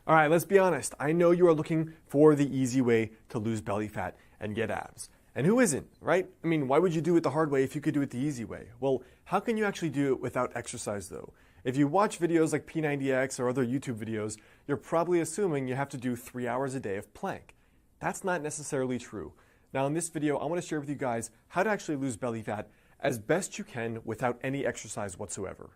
All right, let's be honest. I know you are looking for the easy way to lose belly fat and get abs. And who isn't, right? I mean, why would you do it the hard way if you could do it the easy way? Well, how can you actually do it without exercise though? If you watch videos like P90X or other YouTube videos, you're probably assuming you have to do 3 hours a day of plank. That's not necessarily true. Now in this video, I want to share with you guys how to actually lose belly fat as best you can without any exercise whatsoever.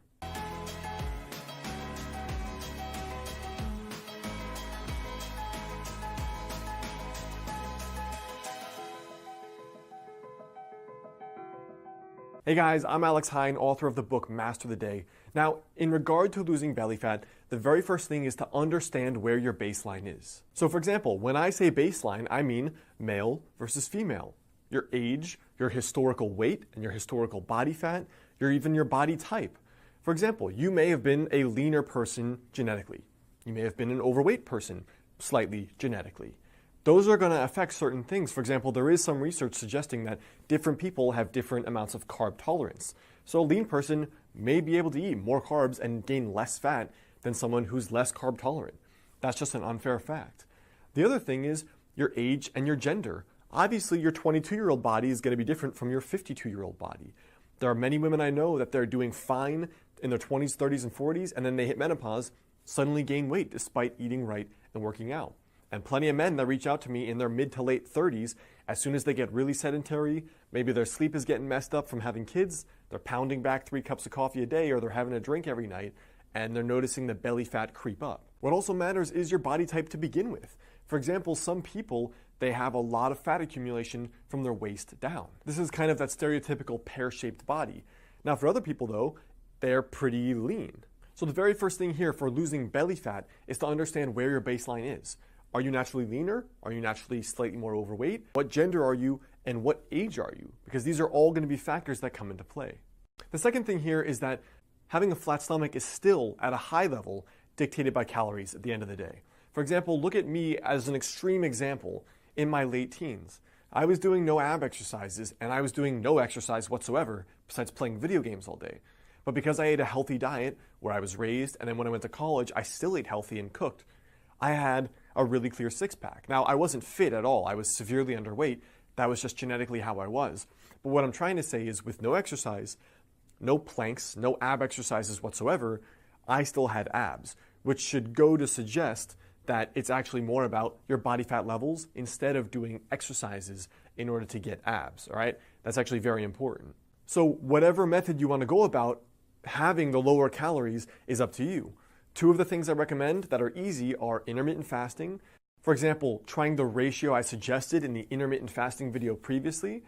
Hey guys, I'm Alex Heyne, author of the book Master the Day. Now, in regard to losing belly fat, the very first thing is to understand where your baseline is. So for example, when I say baseline, I mean male versus female. Your age, your historical weight, and your historical body fat, even your body type. For example, you may have been a leaner person genetically. You may have been an overweight person slightly genetically. Those are going to affect certain things. For example, there is some research suggesting that different people have different amounts of carb tolerance. So a lean person may be able to eat more carbs and gain less fat than someone who's less carb tolerant. That's just an unfair fact. The other thing is your age and your gender. Obviously, your 22-year-old body is going to be different from your 52-year-old body. There are many women I know that they're doing fine in their 20s, 30s, and 40s, and then they hit menopause, suddenly gain weight despite eating right and working out. And plenty of men that reach out to me in their mid to late 30s, as soon as they get really sedentary, maybe their sleep is getting messed up from having kids, they're pounding back 3 cups of coffee a day, or they're having a drink every night, and they're noticing the belly fat creep up. What also matters is your body type to begin with. For example, some people, they have a lot of fat accumulation from their waist down. This is kind of that stereotypical pear-shaped body. Now for other people though, they're pretty lean. So the very first thing here for losing belly fat is to understand where your baseline is. Are you naturally leaner? Are you naturally slightly more overweight? What gender are you and what age are you? Because these are all going to be factors that come into play. The second thing here is that having a flat stomach is still at a high level dictated by calories at the end of the day. For example, look at me as an extreme example in my late teens. I was doing no ab exercises and I was doing no exercise whatsoever besides playing video games all day. But because I ate a healthy diet where I was raised, and then when I went to college, I still ate healthy and cooked, I had a really clear six-pack. Now, I wasn't fit at all. I was severely underweight. That was just genetically how I was. But what I'm trying to say is with no exercise, no planks, no ab exercises whatsoever, I still had abs, which should go to suggest that it's actually more about your body fat levels instead of doing exercises in order to get abs, all right? That's actually very important. So whatever method you want to go about, having the lower calories is up to you. 2 of the things I recommend that are easy are intermittent fasting. For example, trying the ratio I suggested in the intermittent fasting video previously,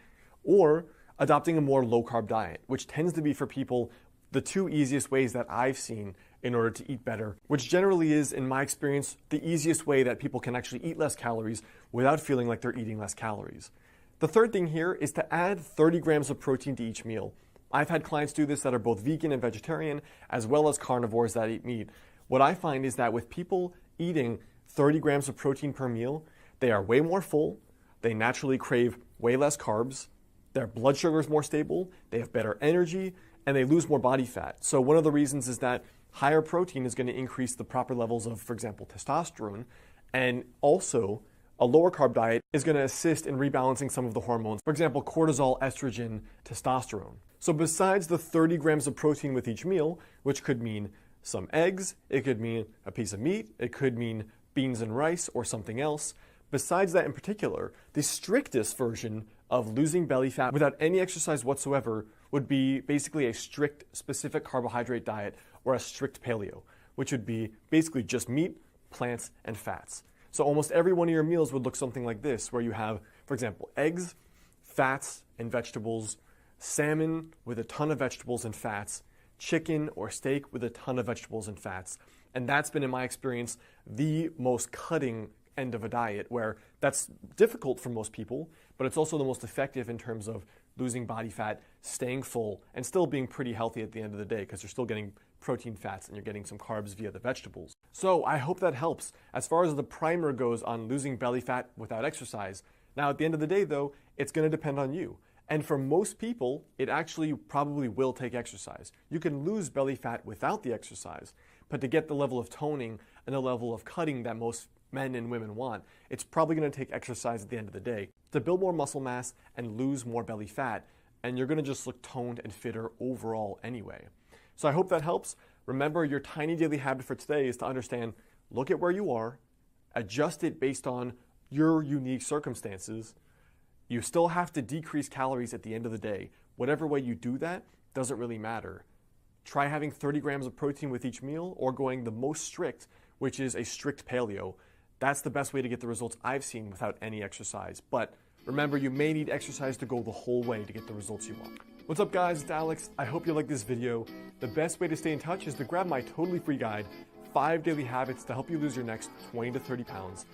or adopting a more low-carb diet, which tends to be for people the 2 easiest ways that I've seen in order to eat better, which generally is, in my experience, the easiest way that people can actually eat less calories without feeling like they're eating less calories. The third thing here is to add 30 grams of protein to each meal. I've had clients do this that are both vegan and vegetarian, as well as carnivores that eat meat. What I find is that with people eating 30 grams of protein per meal, they are way more full, they naturally crave way less carbs, their blood sugar is more stable, they have better energy, and they lose more body fat. So one of the reasons is that higher protein is going to increase the proper levels of, for example, testosterone, and also a lower carb diet is going to assist in rebalancing some of the hormones. For example, cortisol, estrogen, testosterone. So besides the 30 grams of protein with each meal, which could mean some eggs, it could mean a piece of meat, it could mean beans and rice or something else. Besides that in particular, the strictest version of losing belly fat without any exercise whatsoever would be basically a strict specific carbohydrate diet or a strict paleo, which would be basically just meat, plants, and fats. So almost every one of your meals would look something like this, where you have, for example, eggs, fats, and vegetables, salmon with a ton of vegetables and fats, chicken or steak with a ton of vegetables and fats. And that's been, in my experience, the most cutting end of a diet, where that's difficult for most people, but it's also the most effective in terms of losing body fat, staying full, and still being pretty healthy at the end of the day because you're still getting protein, fats, and you're getting some carbs via the vegetables. So I hope that helps. As far as the primer goes on losing belly fat without exercise, now at the end of the day though, it's going to depend on you. And for most people, it actually probably will take exercise. You can lose belly fat without the exercise, But to get the level of toning and the level of cutting that most men and women want, it's probably going to take exercise at the end of the day to build more muscle mass and lose more belly fat, and you're going to just look toned and fitter overall anyway. So I hope that helps. Remember, your tiny daily habit for today is to understand, look at where you are, adjust it based on your unique circumstances. You still have to decrease calories at the end of the day. Whatever way you do that doesn't really matter. Try having 30 grams of protein with each meal, or going the most strict, which is a strict paleo. That's the best way to get the results I've seen without any exercise. But remember, you may need exercise to go the whole way to get the results you want. What's up, guys? It's Alex. I hope you like this video. The best way to stay in touch is to grab my totally free guide, 5 Daily Habits to help you lose your next 20 to 30 pounds.